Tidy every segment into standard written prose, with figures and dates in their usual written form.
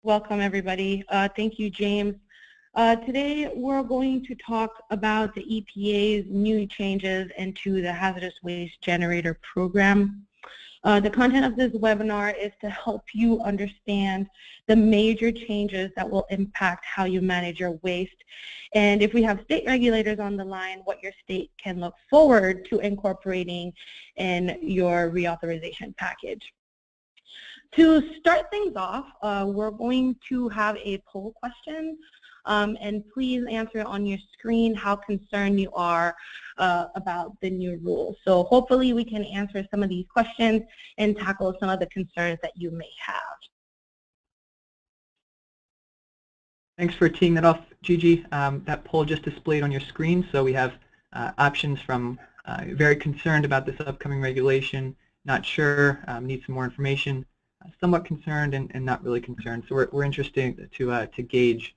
Welcome, everybody. Thank you, James. Today, we're going to talk about the EPA's new changes into the Hazardous Waste Generator Program. The content of this webinar is to help you understand the major changes that will impact how you manage your waste. And if we have state regulators on the line, what your state can look forward to incorporating in your reauthorization package. To start things off, we're going to have a poll question, and please answer on your screen how concerned you are about the new rules. So hopefully we can answer some of these questions and tackle some of the concerns that you may have. Thanks for teeing that off, Gigi. That poll just displayed on your screen, so we have options from very concerned about this upcoming regulation, not sure, need some more information, somewhat concerned, and not really concerned. So we're interested to gauge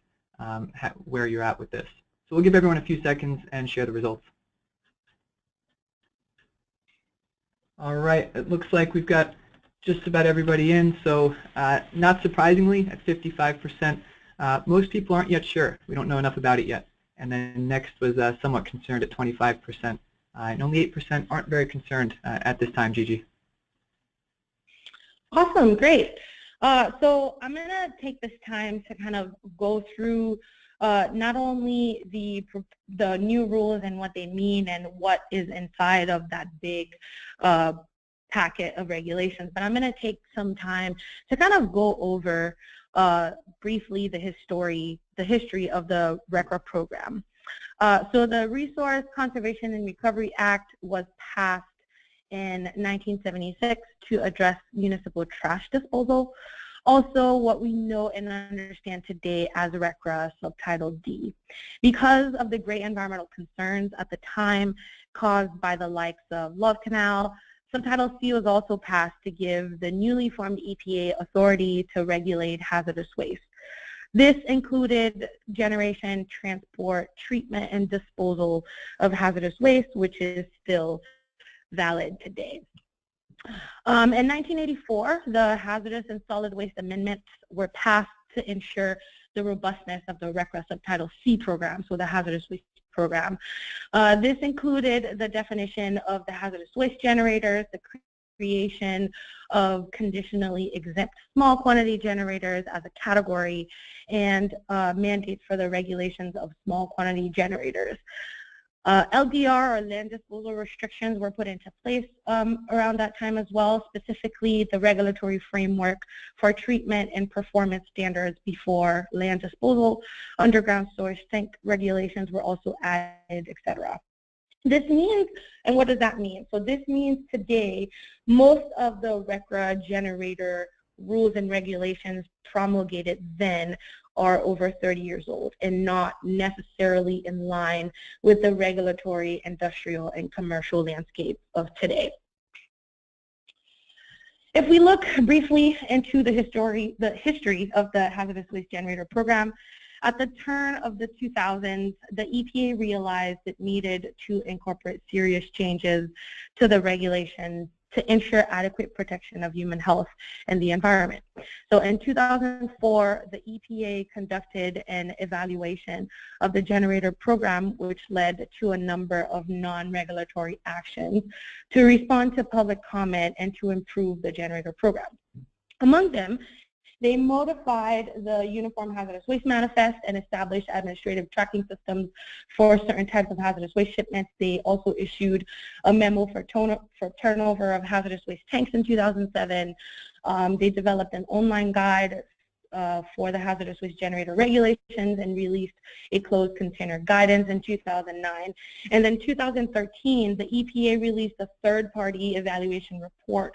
where you're at with this. So we'll give everyone a few seconds and share the results. All right, it looks like we've got just about everybody in. So not surprisingly, at 55%, most people aren't yet sure. We don't know enough about it yet. And then next was somewhat concerned at 25%. And only 8% aren't very concerned at this time, Gigi. Awesome, great. So I'm going to take this time to kind of go through not only the new rules and what they mean and what is inside of that big packet of regulations, but I'm going to take some time to kind of go over briefly the history of the RCRA program. So the Resource Conservation and Recovery Act was passed in 1976 to address municipal trash disposal. Also, what we know and understand today as RCRA Subtitle D. Because of the great environmental concerns at the time caused by the likes of Love Canal, Subtitle C was also passed to give the newly formed EPA authority to regulate hazardous waste. This included generation, transport, treatment, and disposal of hazardous waste, which is still valid today. In 1984, the Hazardous and Solid Waste Amendments were passed to ensure the robustness of the RCRA Subtitle C program, so the Hazardous Waste Program. This included the definition of the hazardous waste generators, the creation of conditionally exempt small quantity generators as a category, and mandates for the regulations of small quantity generators. LDR, or land disposal restrictions, were put into place around that time as well. Specifically, the regulatory framework for treatment and performance standards before land disposal, underground storage tank regulations were also added, etc. This means, and what does that mean? So this means today, most of the RCRA generator rules and regulations promulgated then are over 30 years old and not necessarily in line with the regulatory, industrial, and commercial landscape of today. If we look briefly into the history of the Hazardous Waste Generator Program, at the turn of the 2000s, the EPA realized it needed to incorporate serious changes to the regulations to ensure adequate protection of human health and the environment. So in 2004, the EPA conducted an evaluation of the generator program, which led to a number of non-regulatory actions to respond to public comment and to improve the generator program. Among them, they modified the Uniform Hazardous Waste Manifest and established administrative tracking systems for certain types of hazardous waste shipments. They also issued a memo for turnover of hazardous waste tanks in 2007. They developed an online guide for the hazardous waste generator regulations and released a closed container guidance in 2009. And then 2013, the EPA released a third-party evaluation report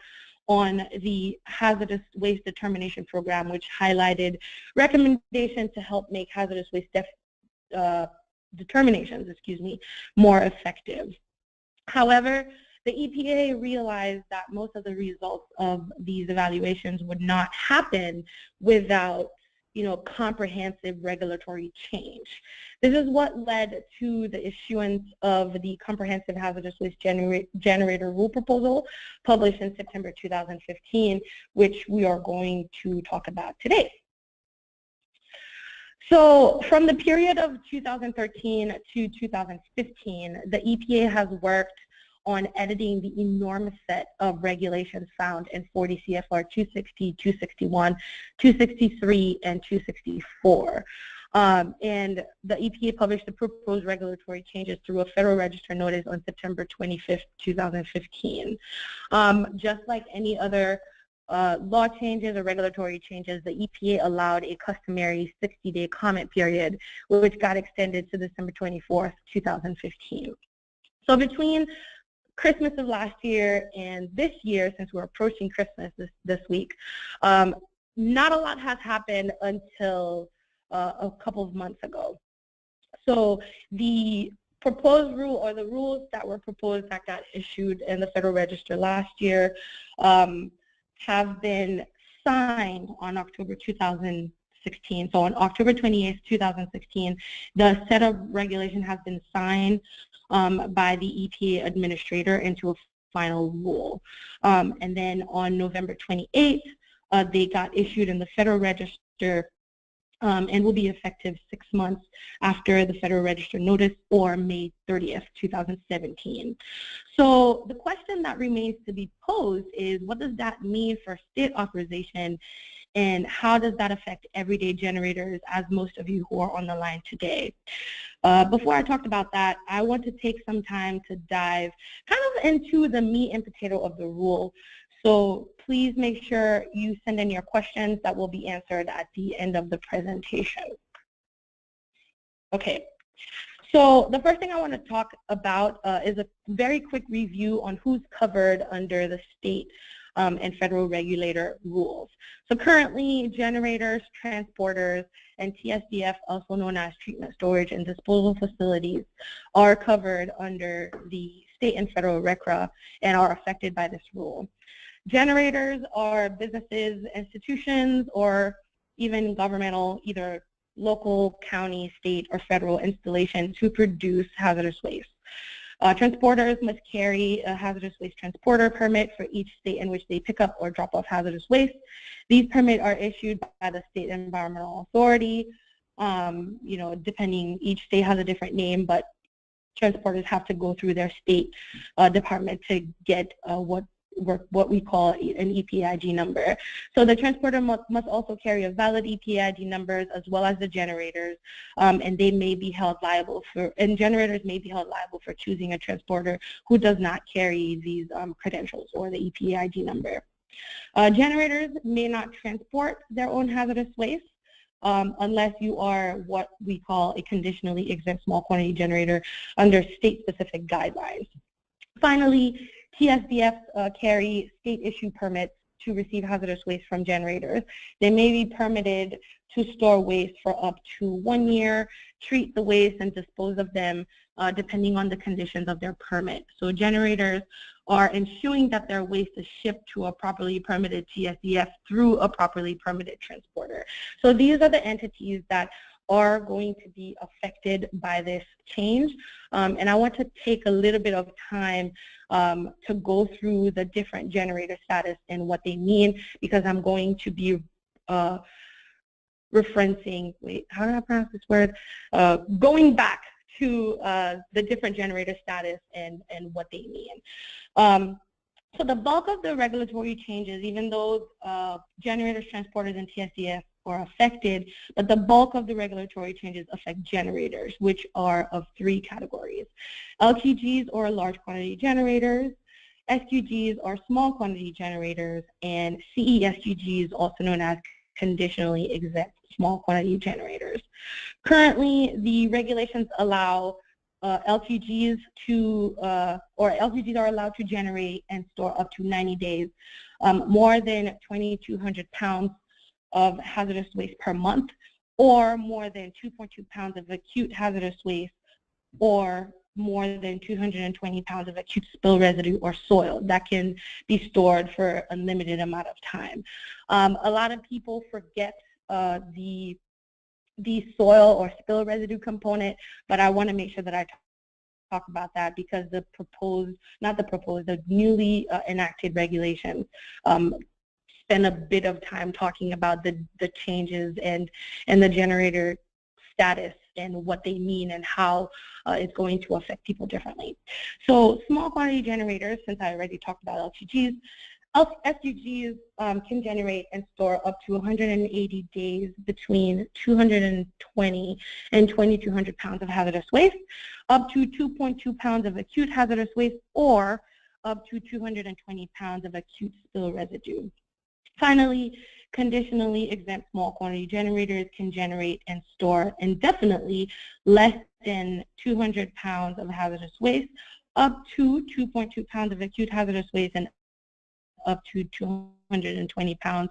on the hazardous waste determination program, which highlighted recommendations to help make hazardous waste determinations, more effective. However, the EPA realized that most of the results of these evaluations would not happen without comprehensive regulatory change. This is what led to the issuance of the Comprehensive Hazardous Waste Generator Rule Proposal, published in September 2015, which we are going to talk about today. So from the period of 2013 to 2015, the EPA has worked on editing the enormous set of regulations found in 40 CFR 260, 261, 263, and 264. And the EPA published the proposed regulatory changes through a Federal Register notice on September 25th, 2015. Just like any other law changes or regulatory changes, the EPA allowed a customary 60-day comment period, which got extended to December 24th, 2015. So between Christmas of last year and this year, since we're approaching Christmas this week, not a lot has happened until a couple of months ago. So the proposed rule, or the rules that were proposed that got issued in the Federal Register last year, have been signed on October 2016. So on October 28th, 2016, the set of regulation has been signed by the EPA administrator into a final rule. And then on November 28th, they got issued in the Federal Register and will be effective 6 months after the Federal Register notice, or May 30th, 2017. So the question that remains to be posed is, what does that mean for state authorization, and how does that affect everyday generators, as most of you who are on the line today? Before I talked about that, I want to take some time to dive kind of into the meat and potato of the rule. So please make sure you send in your questions that will be answered at the end of the presentation. Okay, so the first thing I want to talk about is a very quick review on who's covered under the state and federal regulator rules. So currently, generators, transporters, and TSDF, also known as treatment, storage, and disposal facilities, are covered under the state and federal RCRA and are affected by this rule. Generators are businesses, institutions, or even governmental, either local, county, state, or federal installations who produce hazardous waste. Transporters must carry a hazardous waste transporter permit for each state in which they pick up or drop off hazardous waste. These permits are issued by the state environmental authority. You know, depending, each state has a different name, but transporters have to go through their state department to get what we call an EPID number. So the transporter must also carry a valid EPID numbers, as well as the generators, and they may be held liable for, and generators may be held liable for choosing a transporter who does not carry these credentials or the EPID number. Generators may not transport their own hazardous waste unless you are what we call a conditionally exempt small quantity generator under state-specific guidelines. Finally, TSDFs carry state-issued permits to receive hazardous waste from generators. They may be permitted to store waste for up to 1 year, treat the waste, and dispose of them depending on the conditions of their permit. So generators are ensuring that their waste is shipped to a properly permitted TSDF through a properly permitted transporter. So these are the entities that are going to be affected by this change. And I want to take a little bit of time to go through the different generator status and what they mean, because I'm going to be referencing, wait, how do I pronounce this word? Going back to the different generator status and what they mean. So the bulk of the regulatory changes, even though generators, transporters, and TSDF are affected, but the bulk of the regulatory changes affect generators, which are of 3 categories. LQGs, or large quantity generators, SQGs, are small quantity generators, and CESQGs, also known as conditionally exempt small quantity generators. Currently, the regulations allow LQGs to, or LQGs are allowed to generate and store up to 90 days, more than 2,200 pounds of hazardous waste per month, or more than 2.2 pounds of acute hazardous waste, or more than 220 pounds of acute spill residue or soil that can be stored for a limited amount of time. A lot of people forget the soil or spill residue component, but I want to make sure that I talk about that, because the newly enacted regulations spend a bit of time talking about the changes and the generator status and what they mean and how it's going to affect people differently. So small quantity generators, since I already talked about LQGs, SQGs can generate and store up to 180 days between 220 and 2,200 pounds of hazardous waste, up to 2.2 pounds of acute hazardous waste, or up to 220 pounds of acute spill residue. Finally, conditionally exempt small quantity generators can generate and store indefinitely less than 200 pounds of hazardous waste, up to 2.2 pounds of acute hazardous waste, and up to 220 pounds.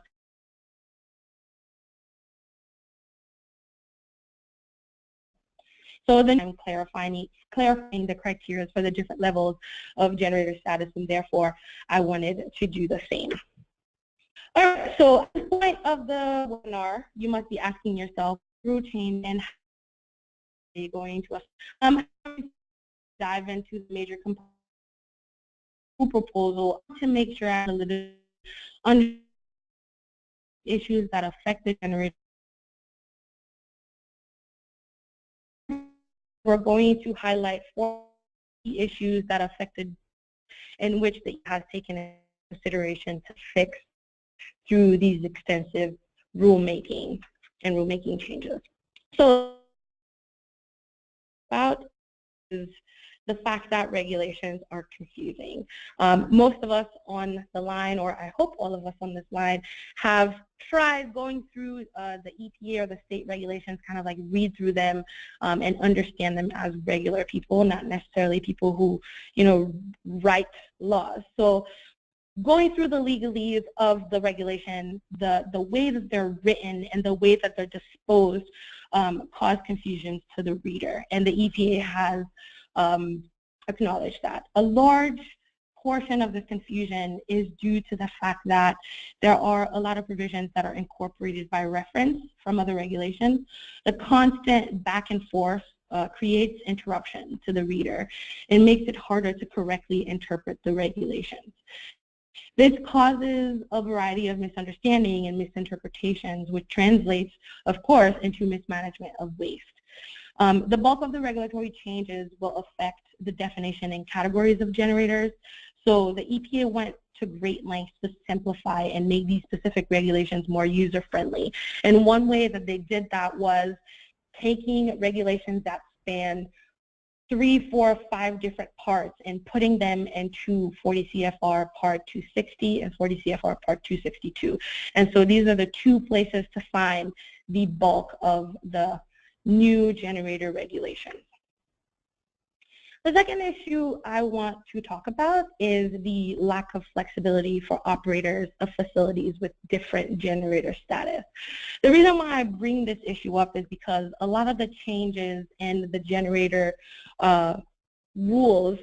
So then I'm clarifying the criteria for the different levels of generator status, and therefore I wanted to do the same. All right, so at this point of the webinar, you must be asking yourself, through change and how are you going to dive into the major components proposal to make sure I have a little under issues that affect the generator. We're going to highlight 4 issues that affected in which the has taken into consideration to fix through these extensive rulemaking and rulemaking changes. So about is the fact that regulations are confusing. Most of us on the line, or I hope all of us on this line, have tried going through the EPA or the state regulations, kind of like read through them and understand them as regular people, not necessarily people who, you know, write laws. So going through the legalese of the regulation, the way that they're written and the way that they're disposed cause confusion to the reader, and the EPA has acknowledged that. A large portion of this confusion is due to the fact that there are a lot of provisions that are incorporated by reference from other regulations. The constant back and forth creates interruption to the reader and makes it harder to correctly interpret the regulations. This causes a variety of misunderstanding and misinterpretations, which translates, of course, into mismanagement of waste. The bulk of the regulatory changes will affect the definition and categories of generators. So the EPA went to great lengths to simplify and make these specific regulations more user-friendly. And one way that they did that was taking regulations that span 3, 4, 5 different parts and putting them into 40 CFR Part 260 and 40 CFR Part 262. And so these are the 2 places to find the bulk of the new generator regulations. The second issue I want to talk about is the lack of flexibility for operators of facilities with different generator status. The reason why I bring this issue up is because a lot of the changes in the generator rules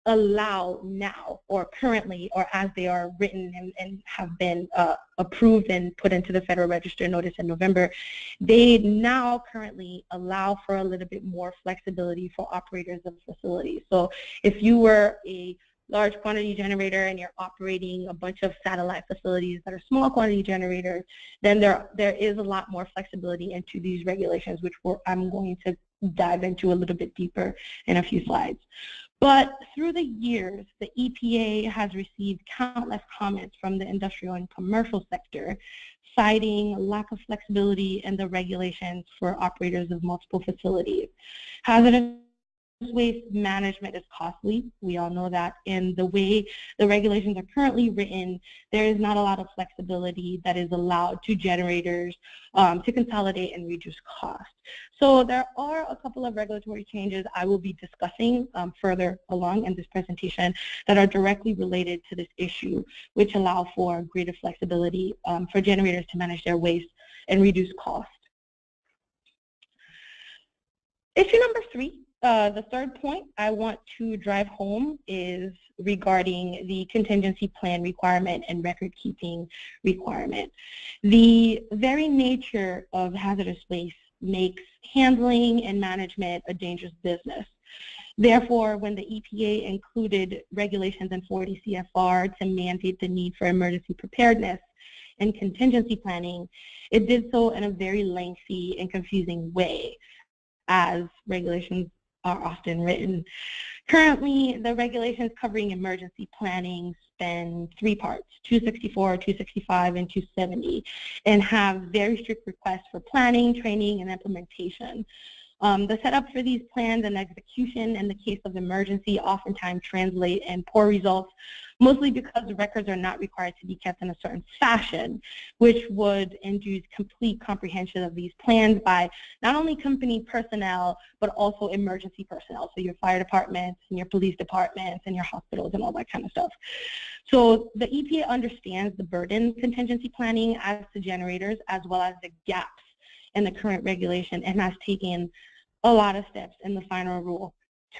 allow now, or currently, or as they are written and have been approved and put into the Federal Register notice in November, they now currently allow for a little bit more flexibility for operators of facilities. So if you were a large quantity generator and you're operating a bunch of satellite facilities that are small quantity generators, then there is a lot more flexibility into these regulations, which I'm going to dive into a little bit deeper in a few slides. But through the years, the EPA has received countless comments from the industrial and commercial sector, citing lack of flexibility in the regulations for operators of multiple facilities. Hazardous waste management is costly. We all know that. In the way the regulations are currently written, there is not a lot of flexibility that is allowed to generators to consolidate and reduce cost. So there are a couple of regulatory changes I will be discussing further along in this presentation that are directly related to this issue, which allow for greater flexibility for generators to manage their waste and reduce cost. Issue number 3. The third point I want to drive home is regarding the contingency plan requirement and record keeping requirement. The very nature of hazardous waste makes handling and management a dangerous business. Therefore, when the EPA included regulations in 40 CFR to mandate the need for emergency preparedness and contingency planning, it did so in a very lengthy and confusing way. as regulations are often written. Currently, the regulations covering emergency planning span 3 parts, 264, 265, and 270, and have very strict requests for planning, training, and implementation. The setup for these plans and execution in the case of emergency oftentimes translate in poor results, mostly because the records are not required to be kept in a certain fashion, which would induce complete comprehension of these plans by not only company personnel, but also emergency personnel, so your fire departments and your police departments and your hospitals and all that kind of stuff. So the EPA understands the burden contingency planning as to generators, as well as the gaps in the current regulation, and has taken a lot of steps in the final rule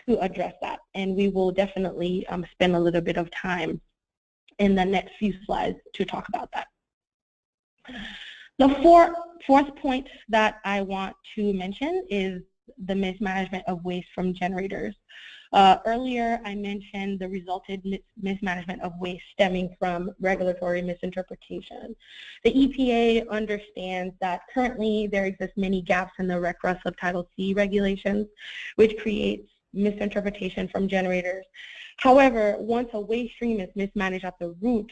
to address that. And we will definitely spend a little bit of time in the next few slides to talk about that. The fourth point that I want to mention is the mismanagement of waste from generators. Earlier, I mentioned the resulted mismanagement of waste stemming from regulatory misinterpretation. The EPA understands that currently there exist many gaps in the RCRA Subtitle C regulations, which creates misinterpretation from generators. However, once a waste stream is mismanaged at the root,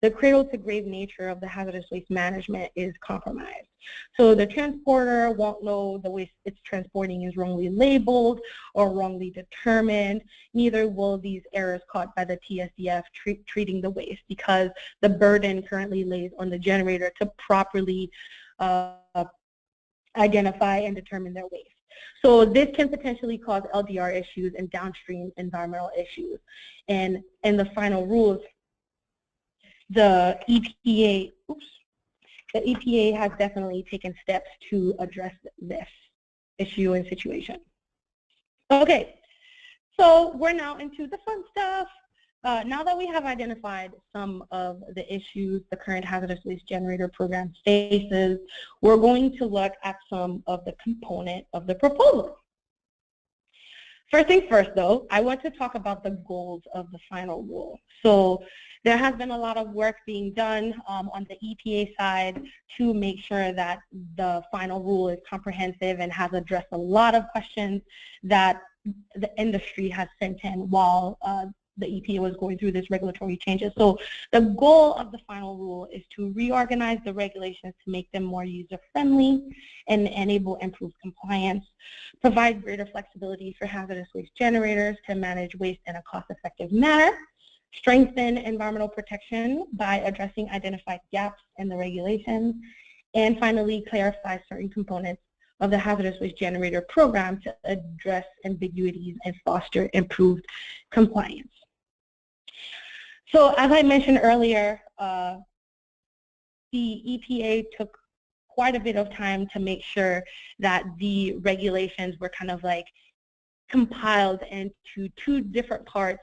the cradle-to-grave nature of the hazardous waste management is compromised. So the transporter won't know the waste it's transporting is wrongly labeled or wrongly determined. Neither will these errors caught by the TSDF treating the waste, because the burden currently lays on the generator to properly identify and determine their waste. So this can potentially cause LDR issues and downstream environmental issues. And in the final rules, the EPA has definitely taken steps to address this issue and situation. Okay, so we're now into the fun stuff. Now that we have identified some of the issues the current hazardous waste generator program faces, we're going to look at some of the components of the proposal. First things first, though, I want to talk about the goals of the final rule. So there has been a lot of work being done on the EPA side to make sure that the final rule is comprehensive and has addressed a lot of questions that the industry has sent in while the EPA was going through this regulatory changes. So the goal of the final rule is to reorganize the regulations to make them more user-friendly and enable improved compliance, provide greater flexibility for hazardous waste generators to manage waste in a cost-effective manner, strengthen environmental protection by addressing identified gaps in the regulations, and finally clarify certain components of the hazardous waste generator program to address ambiguities and foster improved compliance. So as I mentioned earlier, the EPA took quite a bit of time to make sure that the regulations were kind of like compiled into 2 different parts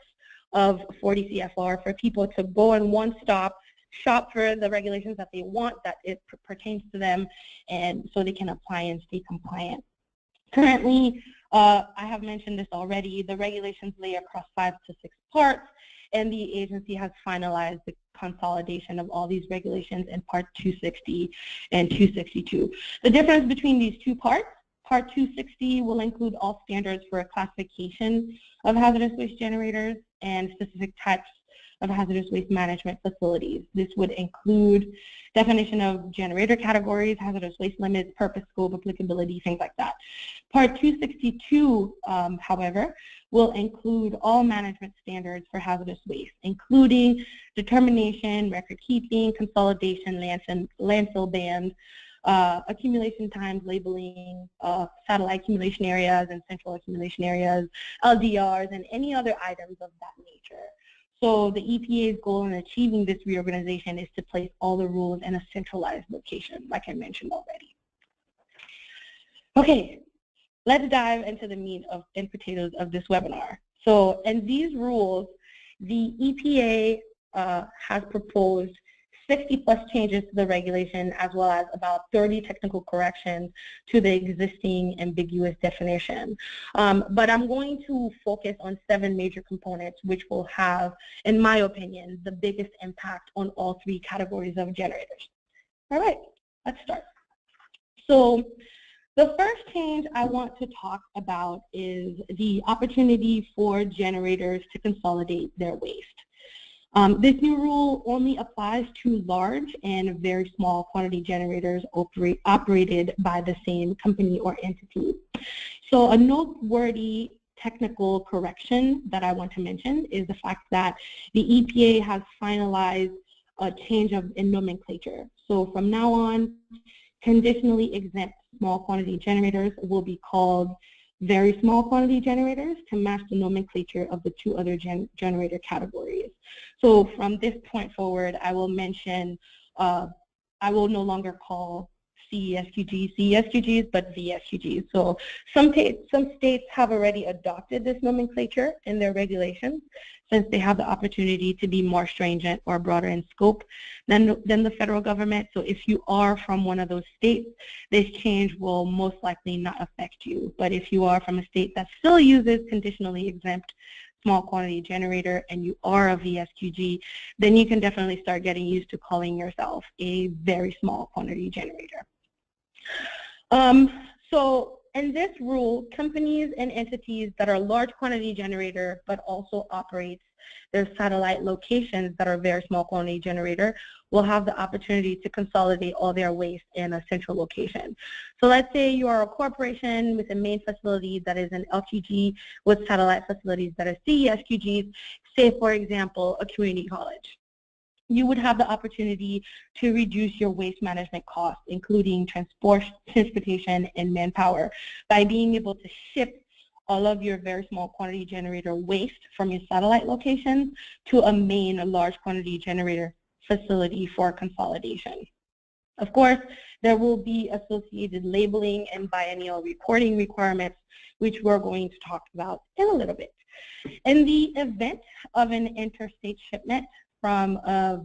of 40 CFR for people to go in one stop, shop for the regulations that they want, that it pertains to them, and so they can apply and stay compliant. Currently, I have mentioned this already, the regulations lay across 5 to 6 parts, and the agency has finalized the consolidation of all these regulations in Part 260 and 262. The difference between these 2 parts, Part 260 will include all standards for a classification of hazardous waste generators and specific types of hazardous waste management facilities. This would include definition of generator categories, hazardous waste limits, purpose, scope, applicability, things like that. Part 262, however, will include all management standards for hazardous waste, including determination, record keeping, consolidation, landfill bans, accumulation times, labeling, satellite accumulation areas and central accumulation areas, LDRs, and any other items of that nature. So the EPA's goal in achieving this reorganization is to place all the rules in a centralized location, like I mentioned already. Okay, let's dive into the meat and potatoes of this webinar. So in these rules, the EPA has proposed 60+ changes to the regulation, as well as about 30 technical corrections to the existing ambiguous definition. But I'm going to focus on 7 major components, which will have, in my opinion, the biggest impact on all 3 categories of generators. All right, let's start. So The first change I want to talk about is the opportunity for generators to consolidate their waste. This new rule only applies to large and very small quantity generators operated by the same company or entity. So a noteworthy technical correction that I want to mention is the fact that the EPA has finalized a change in nomenclature. So from now on, conditionally exempt small quantity generators will be called very small quantity generators to match the nomenclature of the two other generator categories. So from this point forward, I will mention, I will no longer call CESQGs, but VSQGs. So some states have already adopted this nomenclature in their regulations, since they have the opportunity to be more stringent or broader in scope than the federal government. So if you are from one of those states, this change will most likely not affect you. But if you are from a state that still uses conditionally exempt small quantity generator and you are a VSQG, then you can definitely start getting used to calling yourself a very small quantity generator. So in this rule, companies and entities that are large quantity generator but also operates their satellite locations that are very small quantity generator will have the opportunity to consolidate all their waste in a central location. So let's say you are a corporation with a main facility that is an LQG with satellite facilities that are CESQGs, say for example a community college. You would have the opportunity to reduce your waste management costs, including transportation and manpower, by being able to ship all of your very small quantity generator waste from your satellite locations to a main large quantity generator facility for consolidation. Of course, there will be associated labeling and biennial reporting requirements, which we're going to talk about in a little bit. In the event of an interstate shipment from a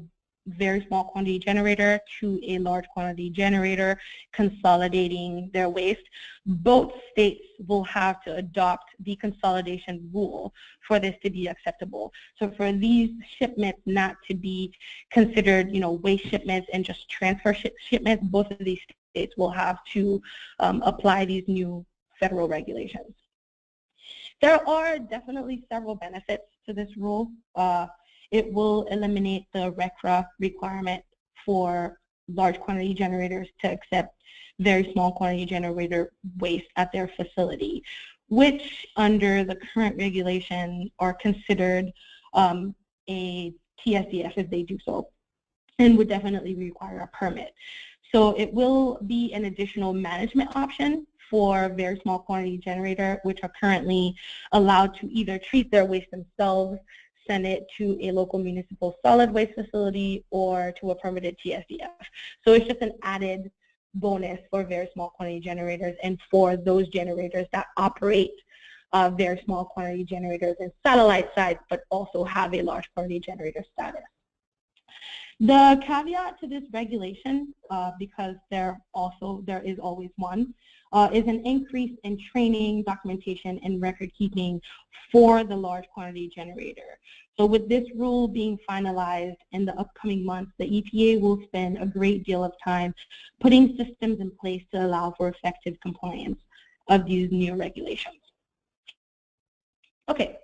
very small quantity generator to a large quantity generator consolidating their waste, both states will have to adopt the consolidation rule for this to be acceptable. So for these shipments not to be considered, waste shipments and just transfer shipments, both of these states will have to apply these new federal regulations. There are definitely several benefits to this rule. It will eliminate the RCRA requirement for large quantity generators to accept very small quantity generator waste at their facility, which under the current regulation are considered a TSDF if they do so, and would definitely require a permit. So it will be an additional management option for very small quantity generator, which are currently allowed to either treat their waste themselves, send it to a local municipal solid waste facility, or to a permitted TSDF. So it's just an added bonus for very small quantity generators and for those generators that operate very small quantity generators in satellite sites but also have a large quantity generator status. The caveat to this regulation, because there is always one, is an increase in training, documentation, and record keeping for the large quantity generator. So with this rule being finalized in the upcoming months, the EPA will spend a great deal of time putting systems in place to allow for effective compliance of these new regulations. Okay,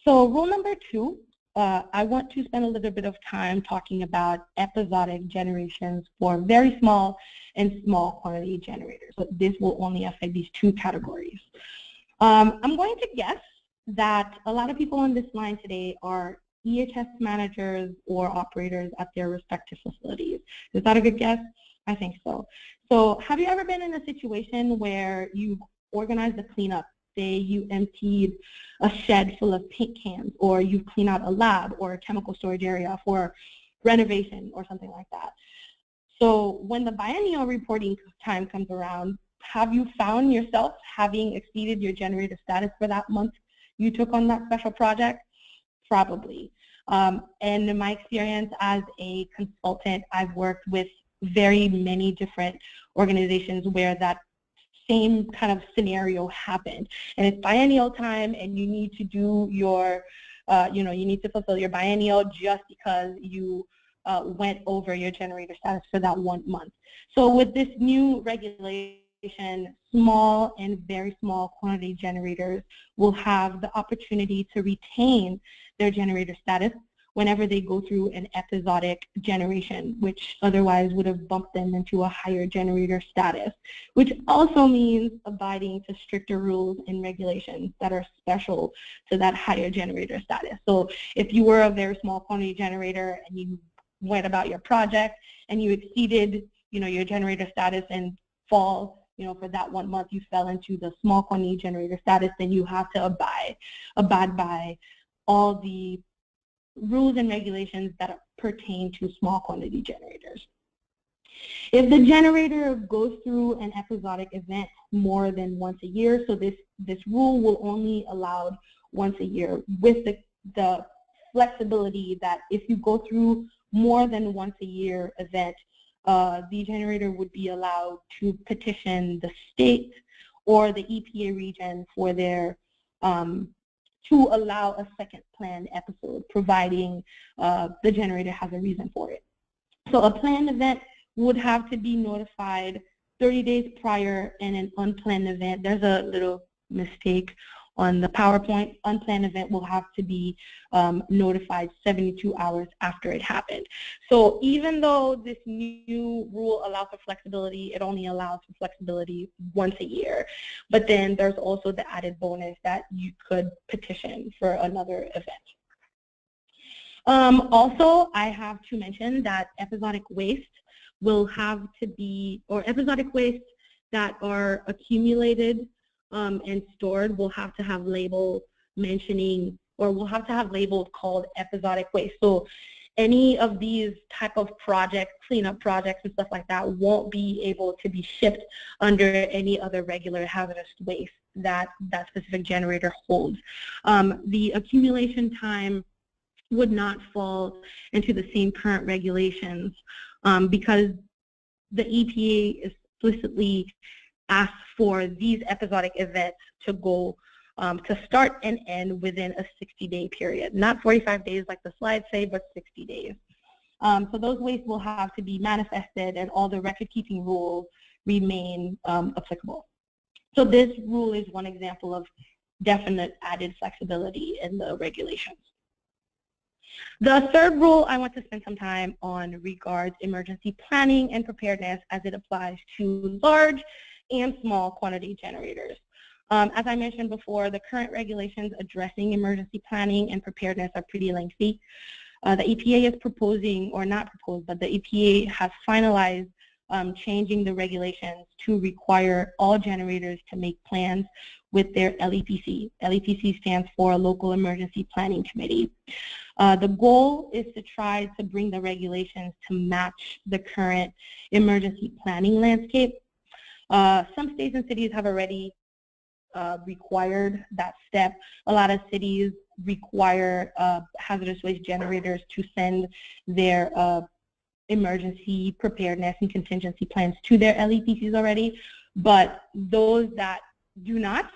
so rule number 2. I want to spend a little bit of time talking about episodic generations for very small and small quantity generators. So this will only affect these two categories. I'm going to guess that a lot of people on this line today are EHS managers or operators at their respective facilities. Is that a good guess? I think so. So have you ever been in a situation where you've organized a cleanup? Say you emptied a shed full of paint cans, or you clean out a lab or a chemical storage area for renovation or something like that. So when the biennial reporting time comes around, have you found yourself having exceeded your generator status for that month you took on that special project? Probably. And in my experience as a consultant, I've worked with very many different organizations where that same kind of scenario happened. And it's biennial time and you need to do your, you need to fulfill your biennial just because you went over your generator status for that 1 month. So with this new regulation, small and very small quantity generators will have the opportunity to retain their generator status whenever they go through an episodic generation, which otherwise would have bumped them into a higher generator status, which also means abiding to stricter rules and regulations that are special to that higher generator status. So if you were a very small quantity generator and you went about your project and you exceeded, your generator status and fall, for that 1 month you fell into the small quantity generator status, then you have to abide by all the rules and regulations that pertain to small quantity generators. If the generator goes through an episodic event more than once a year, so this rule will only allow once a year, with the flexibility that if you go through more than once a year event, the generator would be allowed to petition the state or the EPA region for their to allow a second planned episode, providing the generator has a reason for it. So a planned event would have to be notified 30 days prior, and an unplanned event, there's a little mistake on the PowerPoint, unplanned event will have to be notified 72 hours after it happened. So even though this new rule allows for flexibility, it only allows for flexibility once a year. But then there's also the added bonus that you could petition for another event. Also, I have to mention that episodic waste will have to be, or episodic waste that are accumulated and stored will have to have label mentioning, or will have to have labels called episodic waste. So any of these type of projects, cleanup projects and stuff like that, won't be able to be shipped under any other regular hazardous waste that that specific generator holds. The accumulation time would not fall into the same current regulations because the EPA explicitly asks for these episodic events to go to start and end within a 60-day period. Not 45 days like the slides say, but 60 days. So those wastes will have to be manifested, and all the record-keeping rules remain applicable. So this rule is one example of definite added flexibility in the regulations. The third rule I want to spend some time on regards emergency planning and preparedness as it applies to large and small quantity generators. As I mentioned before, the current regulations addressing emergency planning and preparedness are pretty lengthy. The EPA is proposing, or not proposed, but the EPA has finalized changing the regulations to require all generators to make plans with their LEPC. LEPC stands for Local Emergency Planning Committee. The goal is to try to bring the regulations to match the current emergency planning landscape. Some states and cities have already required that step. A lot of cities require hazardous waste generators to send their emergency preparedness and contingency plans to their LEPCs already, but those that do not,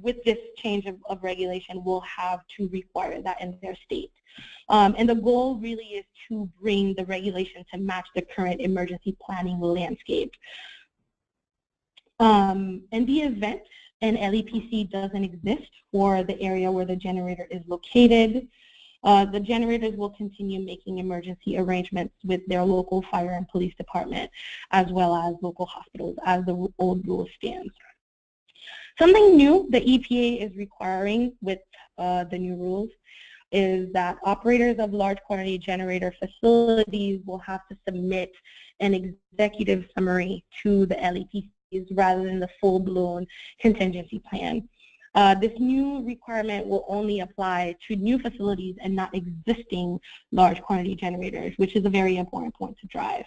with this change of regulation, will have to require that in their state. And the goal really is to bring the regulation to match the current emergency planning landscape. In the event an LEPC doesn't exist for the area where the generator is located, the generators will continue making emergency arrangements with their local fire and police department, as well as local hospitals, as the old rule stands. Something new the EPA is requiring with the new rules is that operators of large quantity generator facilities will have to submit an executive summary to the LEPCs rather than the full-blown contingency plan. This new requirement will only apply to new facilities and not existing large quantity generators, which is a very important point to drive.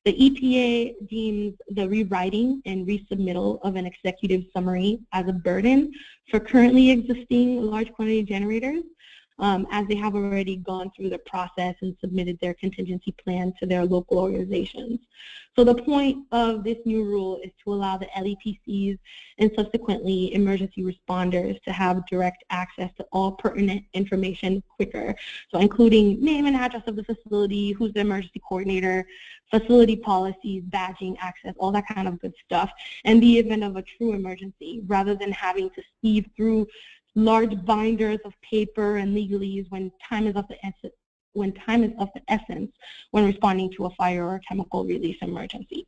The EPA deems the rewriting and resubmittal of an executive summary as a burden for currently existing large quantity generators. as they have already gone through the process and submitted their contingency plan to their local organizations. So the point of this new rule is to allow the LEPCs and subsequently emergency responders to have direct access to all pertinent information quicker. So including name and address of the facility, who's the emergency coordinator, facility policies, badging, access, all that kind of good stuff, in the event of a true emergency, rather than having to sieve through large binders of paper and legalese when time is of the essence when responding to a fire or chemical release emergency.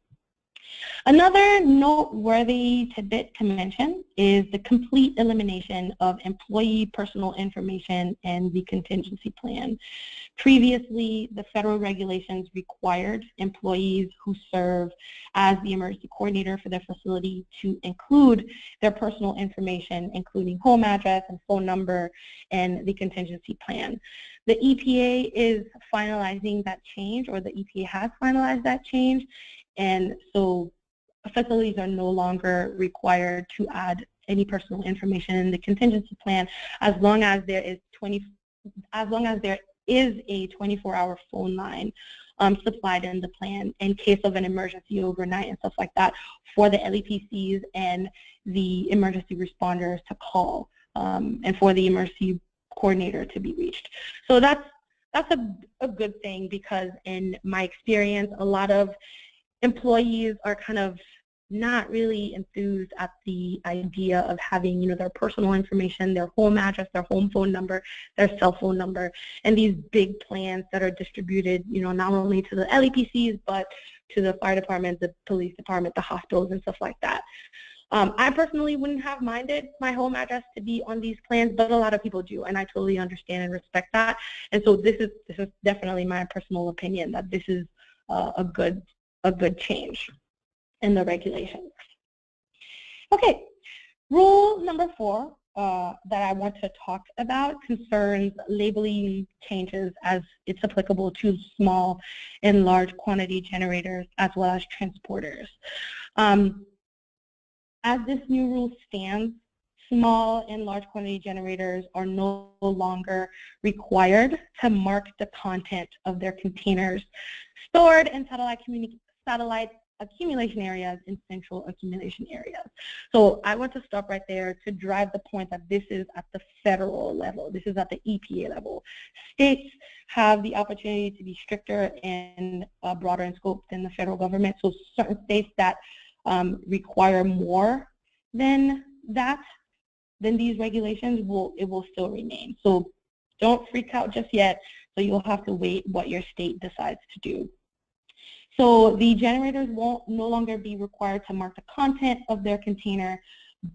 Another noteworthy tidbit to mention is the complete elimination of employee personal information and the contingency plan. Previously, the federal regulations required employees who serve as the emergency coordinator for their facility to include their personal information, including home address and phone number, and the contingency plan. The EPA is finalizing that change, or the EPA has finalized that change, and so facilities are no longer required to add any personal information in the contingency plan as long as there is a 24-hour phone line supplied in the plan in case of an emergency overnight and stuff like that for the LEPCs and the emergency responders to call and for the emergency coordinator to be reached. So that's a good thing, because in my experience, a lot of employees are kind of not really enthused at the idea of having, their personal information, their home address, their home phone number, their cell phone number, and these big plans that are distributed, not only to the LEPCs, but to the fire department, the police department, the hospitals, and stuff like that. I personally wouldn't have minded my home address to be on these plans, but a lot of people do, and I totally understand and respect that. And so this is definitely my personal opinion, that this is a good change in the regulations. Okay, rule number 4 that I want to talk about concerns labeling changes as it's applicable to small and large quantity generators as well as transporters. As this new rule stands, small and large quantity generators are no longer required to mark the content of their containers stored in satellite accumulation areas and central accumulation areas. So I want to stop right there to drive the point that this is at the federal level. This is at the EPA level. States have the opportunity to be stricter and broader in scope than the federal government. So certain states that require more than these regulations will still remain. So don't freak out just yet. So you'll have to wait what your state decides to do. So the generators won't no longer be required to mark the content of their container,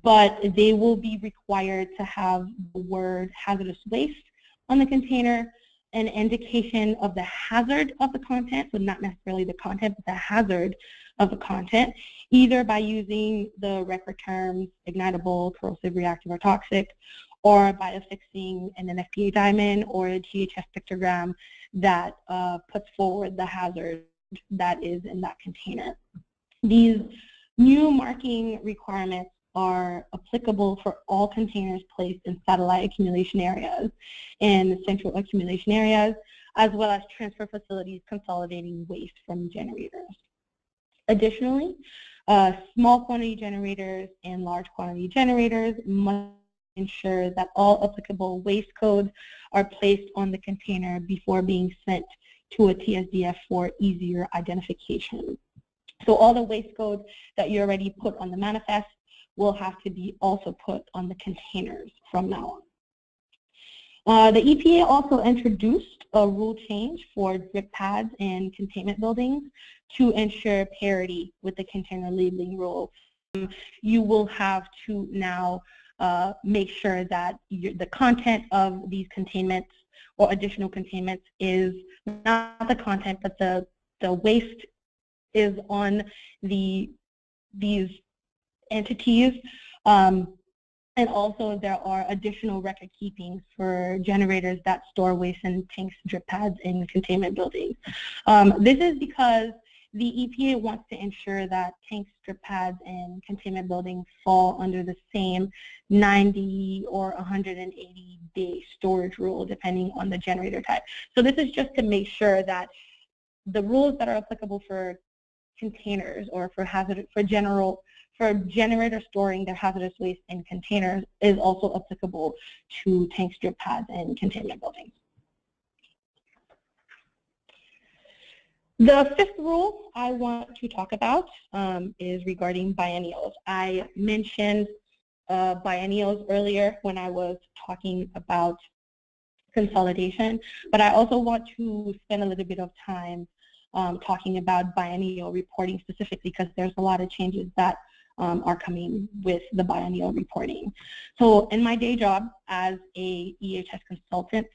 but they will be required to have the word hazardous waste on the container, an indication of the hazard of the content, so not necessarily the content, but the hazard of the content, either by using the record terms ignitable, corrosive, reactive, or toxic, or by affixing an NFPA diamond or a THS pictogram that puts forward the hazard that is in that container. These new marking requirements are applicable for all containers placed in satellite accumulation areas and central accumulation areas, as well as transfer facilities consolidating waste from generators. Additionally, small quantity generators and large quantity generators must ensure that all applicable waste codes are placed on the container before being sent to a TSDF for easier identification. So all the waste codes that you already put on the manifest will have to be also put on the containers from now on. The EPA also introduced a rule change for drip pads and containment buildings to ensure parity with the container labeling rule. You will have to now make sure that the content of these containments or additional containments is not the content, but the waste is on these entities. And also there are additional record keepings for generators that store waste in tanks, drip pads, and containment buildings. This is because the EPA wants to ensure that tanks, drip pads, and containment buildings fall under the same 90 or 180 day storage rule depending on the generator type. So this is just to make sure that the rules that are applicable for containers or for generators storing their hazardous waste in containers is also applicable to tank strip pads and containment buildings. The fifth rule I want to talk about is regarding biennials. I mentioned biennials earlier when I was talking about consolidation, but I also want to spend a little bit of time talking about biennial reporting specifically because there's a lot of changes that are coming with the biennial reporting. So in my day job as a EHS consultant,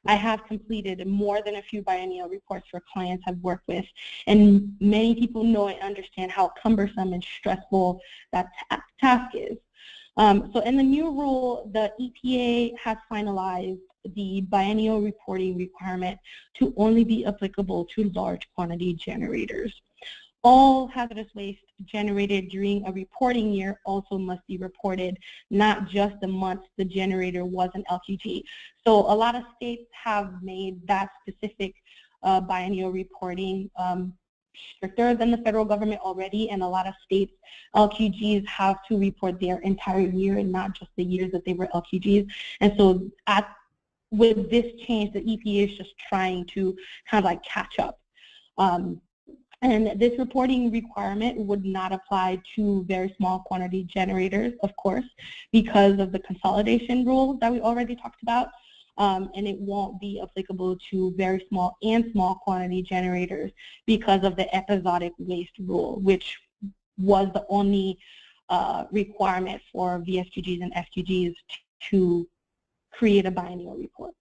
I have completed more than a few biennial reports for clients I've worked with, and many people know and understand how cumbersome and stressful that task is. So in the new rule, the EPA has finalized the biennial reporting requirement to only be applicable to large quantity generators. All hazardous waste generated during a reporting year also must be reported, not just the month the generator was an LQG. So a lot of states have made that specific biennial reporting stricter than the federal government already, and a lot of states, LQGs have to report their entire year and not just the years that they were LQGs. And so with this change, the EPA is just trying to kind of like catch up. And this reporting requirement would not apply to very small quantity generators, of course, because of the consolidation rule that we already talked about. And it won't be applicable to very small and small quantity generators because of the episodic waste rule, which was the only requirement for VSQGs and FQGs to create a biennial report.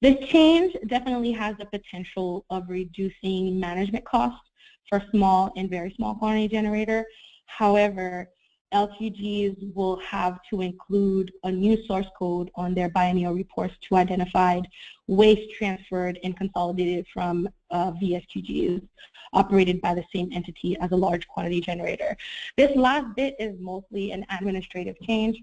This change definitely has the potential of reducing management costs for small and very small quantity generator. However, LQGs will have to include a new source code on their biennial reports to identify waste transferred and consolidated from VSQGs operated by the same entity as a large quantity generator. This last bit is mostly an administrative change,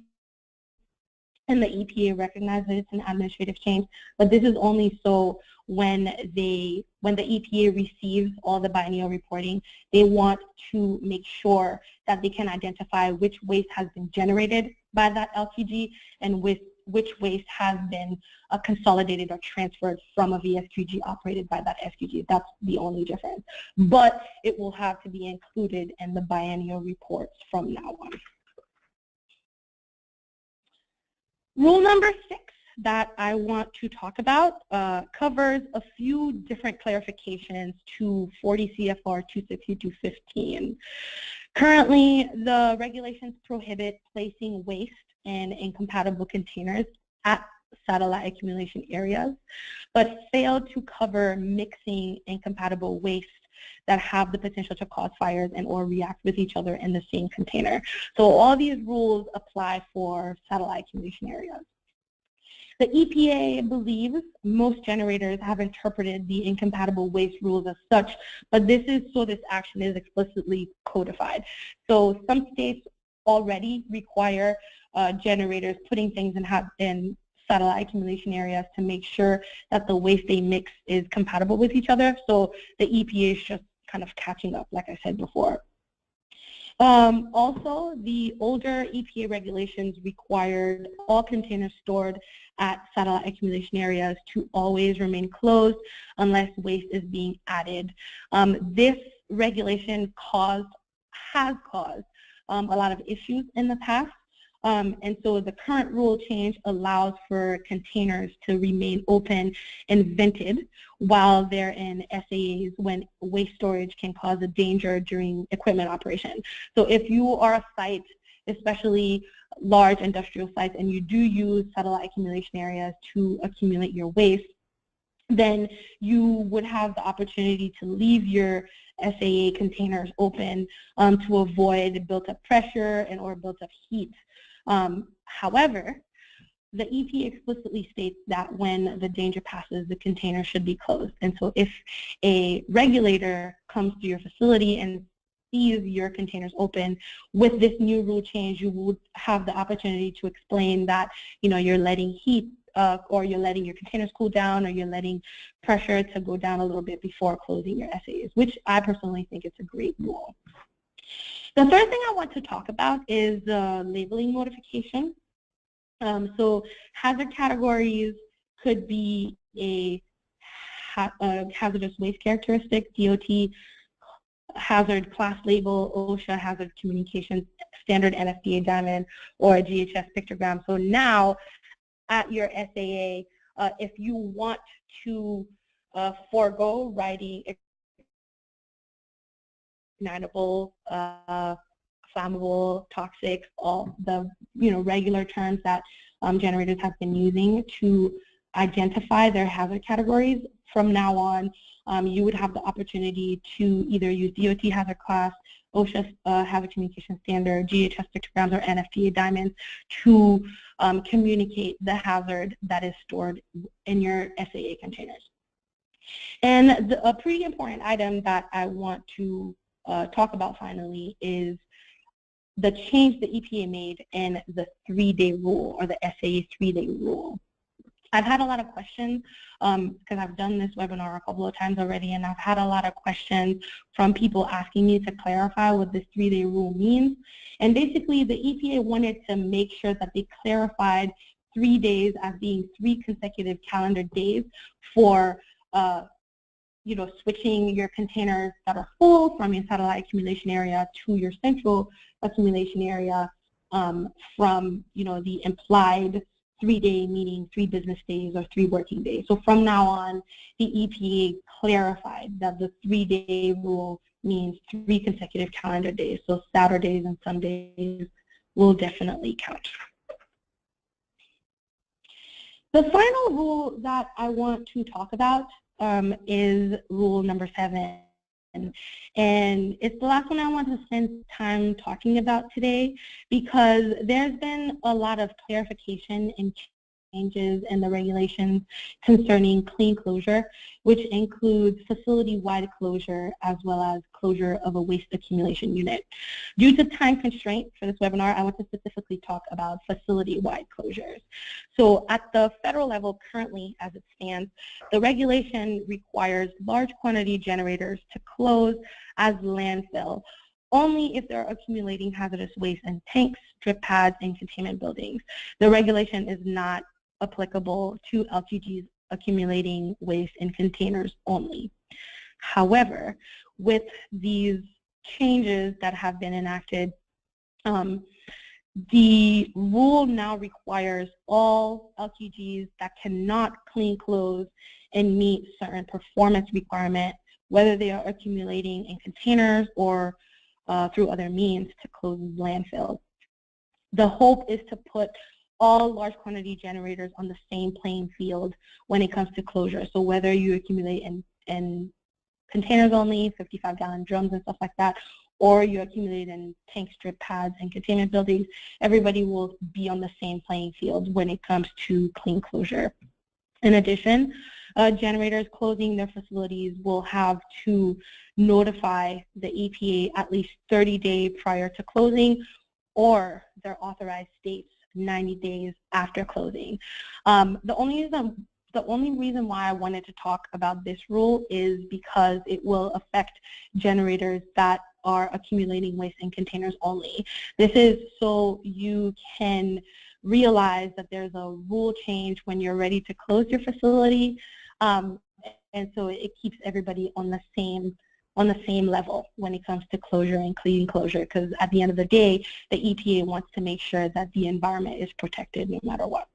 and the EPA recognizes it's an administrative change, but this is only so when the EPA receives all the biennial reporting, they want to make sure that they can identify which waste has been generated by that LQG and which waste has been consolidated or transferred from a VSQG operated by that FQG. That's the only difference. But it will have to be included in the biennial reports from now on. Rule number 6 that I want to talk about covers a few different clarifications to 40 CFR 262.15. Currently, the regulations prohibit placing waste in incompatible containers at satellite accumulation areas, but fail to cover mixing incompatible waste that have the potential to cause fires and or react with each other in the same container. So all these rules apply for satellite accumulation areas. The EPA believes most generators have interpreted the incompatible waste rules as such, but this action is explicitly codified. So some states already require generators putting things in satellite accumulation areas to make sure that the waste they mix is compatible with each other. So the EPA is just kind of catching up, like I said before. Also, the older EPA regulations required all containers stored at satellite accumulation areas to always remain closed unless waste is being added. This regulation has caused a lot of issues in the past. And so the current rule change allows for containers to remain open and vented while they're in SAAs when waste storage can cause a danger during equipment operation. So if you are a site, especially large industrial sites, and you do use satellite accumulation areas to accumulate your waste, then you would have the opportunity to leave your SAA containers open to avoid built-up pressure and or built-up heat. However, the EPA explicitly states that when the danger passes, the container should be closed. And so if a regulator comes to your facility and sees your containers open, with this new rule change, you would have the opportunity to explain that, you're letting heat or you're letting your containers cool down, or you're letting pressure to go down a little bit before closing your SAAs, which I personally think it's a great rule. The third thing I want to talk about is labeling notification. So hazard categories could be a hazardous waste characteristic, DOT hazard class label, OSHA hazard communication standard, NFPA diamond, or a GHS pictogram. So now at your SAA, if you want to forego writing ignitable, flammable, toxic, all the regular terms that generators have been using to identify their hazard categories, from now on, you would have the opportunity to either use DOT hazard class, OSHA hazard communication standard, GHS pictograms, or NFPA diamonds to communicate the hazard that is stored in your SAA containers. And a pretty important item that I want to talk about finally is the change the EPA made in the 3-day rule, or the SAA 3-day rule. I've had a lot of questions because I've done this webinar a couple of times already, and I've had a lot of questions from people asking me to clarify what this 3-day rule means. And basically, the EPA wanted to make sure that they clarified 3 days as being 3 consecutive calendar days for switching your containers that are full from your satellite accumulation area to your central accumulation area from the implied 3-day, meaning 3 business days or 3 working days. So from now on, the EPA clarified that the 3-day rule means 3 consecutive calendar days. So Saturdays and Sundays will definitely count. The final rule that I want to talk about is rule number 7. And it's the last one I want to spend time talking about today, because there's been a lot of clarification and changes in the regulations concerning clean closure, which includes facility-wide closure as well as closure of a waste accumulation unit. Due to time constraints for this webinar, I want to specifically talk about facility-wide closures. So at the federal level currently, as it stands, the regulation requires large quantity generators to close as landfill only if they're accumulating hazardous waste in tanks, drip pads, and containment buildings. The regulation is not applicable to LTGs accumulating waste in containers only. However, with these changes that have been enacted, the rule now requires all LTGs that cannot clean close and meet certain performance requirements, whether they are accumulating in containers or through other means, to close landfills. The hope is to put all large quantity generators on the same playing field when it comes to closure. So whether you accumulate in containers only, 55-gallon drums and stuff like that, or you accumulate in tank strip pads and containment buildings, everybody will be on the same playing field when it comes to clean closure. In addition, generators closing their facilities will have to notify the EPA at least 30 days prior to closing, or their authorized states 90 days after closing. The only reason why I wanted to talk about this rule is because it will affect generators that are accumulating waste in containers only. This is so you can realize that there's a rule change when you're ready to close your facility, and so it keeps everybody on the same level when it comes to closure and clean closure, because at the end of the day, the EPA wants to make sure that the environment is protected no matter what.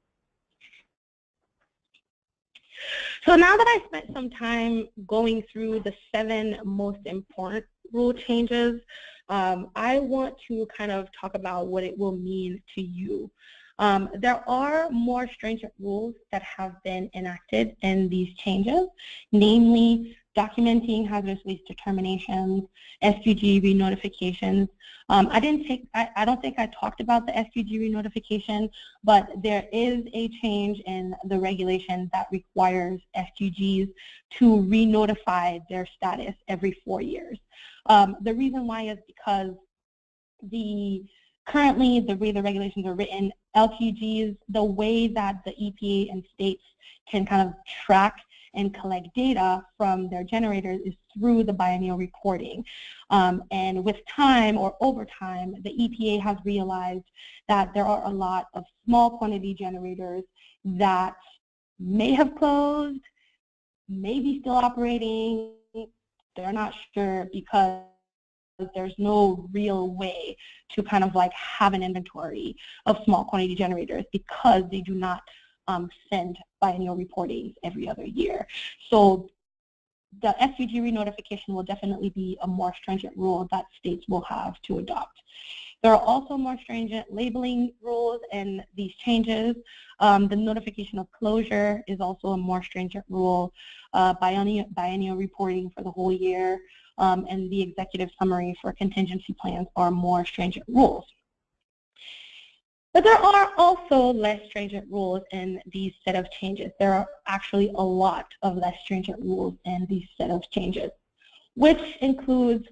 So now that I spent some time going through the 7 most important rule changes, I want to kind of talk about what it will mean to you. There are more stringent rules that have been enacted in these changes, namely documenting hazardous waste determinations, SQG re-notifications. I don't think I talked about the SQG re-notification, but there is a change in the regulation that requires SQGs to re-notify their status every 4 years. The reason why is because the currently, the way the regulations are written, LQGs, the way that the EPA and states can kind of track and collect data from their generators is through the biennial reporting. And with time or over time, the EPA has realized that there are a lot of small quantity generators that may have closed, may be still operating, they're not sure because there's no real way to kind of like have an inventory of small quantity generators because they do not send biennial reporting every other year. So the SVG renotification will definitely be a more stringent rule that states will have to adopt. There are also more stringent labeling rules in these changes. The notification of closure is also a more stringent rule. Biennial reporting for the whole year and the executive summary for contingency plans are more stringent rules. But there are also less stringent rules in these set of changes. There are actually a lot of less stringent rules in these set of changes, which includes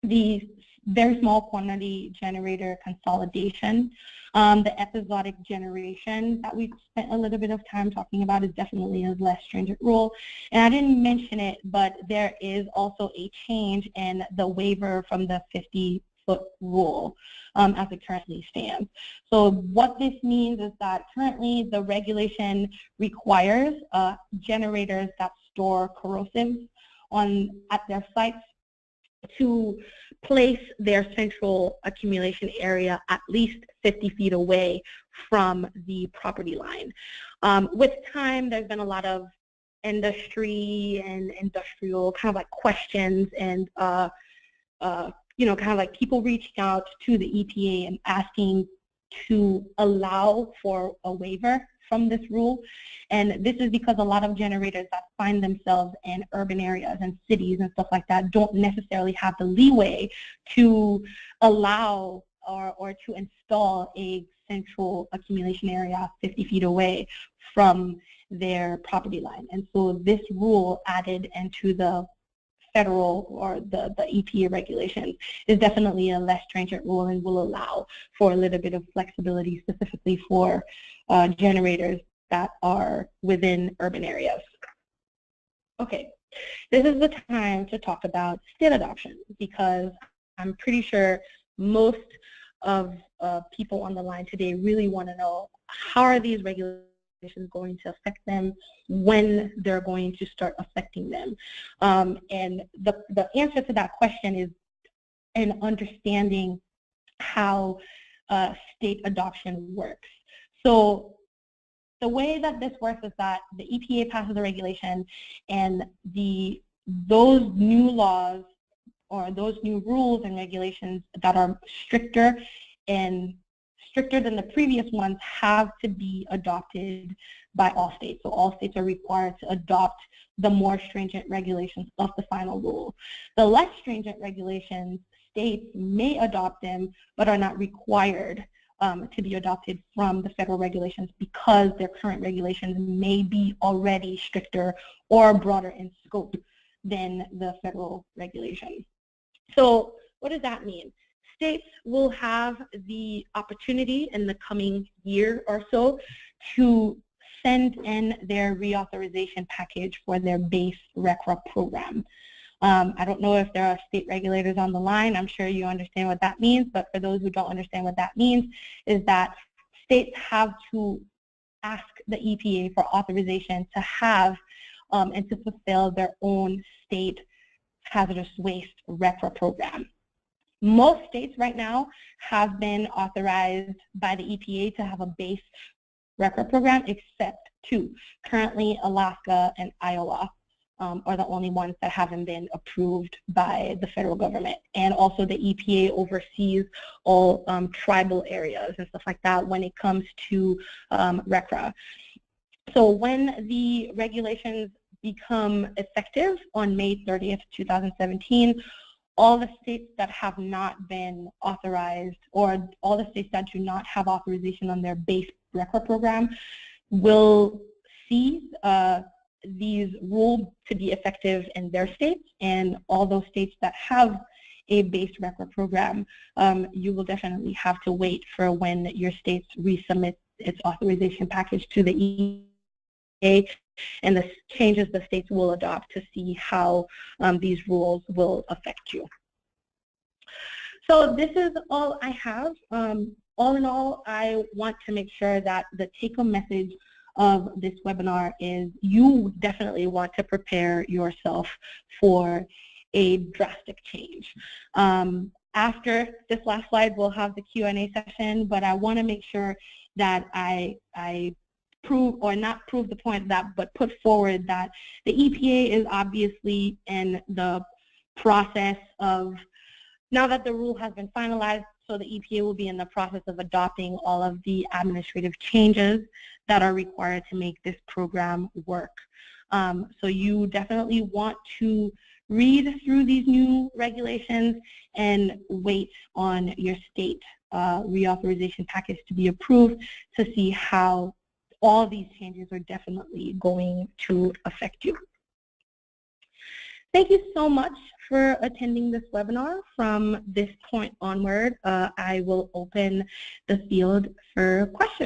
the very small quantity generator consolidation. The episodic generation that we've spent a little bit of time talking about is definitely a less stringent rule. And I didn't mention it, but there is also a change in the waiver from the 50-foot rule as it currently stands. So what this means is that currently the regulation requires generators that store corrosives at their sites to place their central accumulation area at least 50 feet away from the property line. With time, there's been a lot of industry and industrial kind of like questions and you know, kind of like people reaching out to the EPA and asking to allow for a waiver from this rule. And this is because a lot of generators that find themselves in urban areas and cities and stuff like that don't necessarily have the leeway to allow or to install a central accumulation area 50 feet away from their property line. And so this rule added into the federal or the EPA regulations is definitely a less stringent rule and will allow for a little bit of flexibility specifically for generators that are within urban areas. Okay, this is the time to talk about state adoption because I'm pretty sure most of people on the line today really want to know how are these regulations going to affect them, when they're going to start affecting them. And the answer to that question is in understanding how state adoption works. So the way that this works is that the EPA passes a regulation and those new laws or those new rules and regulations that are stricter than the previous ones have to be adopted by all states. So all states are required to adopt the more stringent regulations of the final rule. The less stringent regulations, states may adopt them but are not required to be adopted from the federal regulations because their current regulations may be already stricter or broader in scope than the federal regulation. So what does that mean? States will have the opportunity in the coming year or so to send in their reauthorization package for their base RCRA program. I don't know if there are state regulators on the line. I'm sure you understand what that means, but for those who don't understand what that means is that states have to ask the EPA for authorization to have and to fulfill their own state hazardous waste RCRA program. Most states right now have been authorized by the EPA to have a base RCRA program except two. Currently, Alaska and Iowa are the only ones that haven't been approved by the federal government. And also the EPA oversees all tribal areas and stuff like that when it comes to RCRA. So when the regulations become effective on May 30th, 2017, all the states that have not been authorized or all the states that do not have authorization on their base RCRA program will see these rules to be effective in their states, and all those states that have a base record program, you will definitely have to wait for when your states resubmit its authorization package to the EPA and the changes the states will adopt to see how these rules will affect you. So this is all I have. All in all, I want to make sure that the take-home message of this webinar is you definitely want to prepare yourself for a drastic change. After this last slide, we'll have the Q&A session, but I want to make sure that I prove, or not prove the point that, but put forward that the EPA is obviously in the process of, now that the rule has been finalized, so the EPA will be in the process of adopting all of the administrative changes that are required to make this program work. So you definitely want to read through these new regulations and wait on your state reauthorization package to be approved to see how all these changes are definitely going to affect you. Thank you so much for attending this webinar. From this point onward, I will open the field for questions.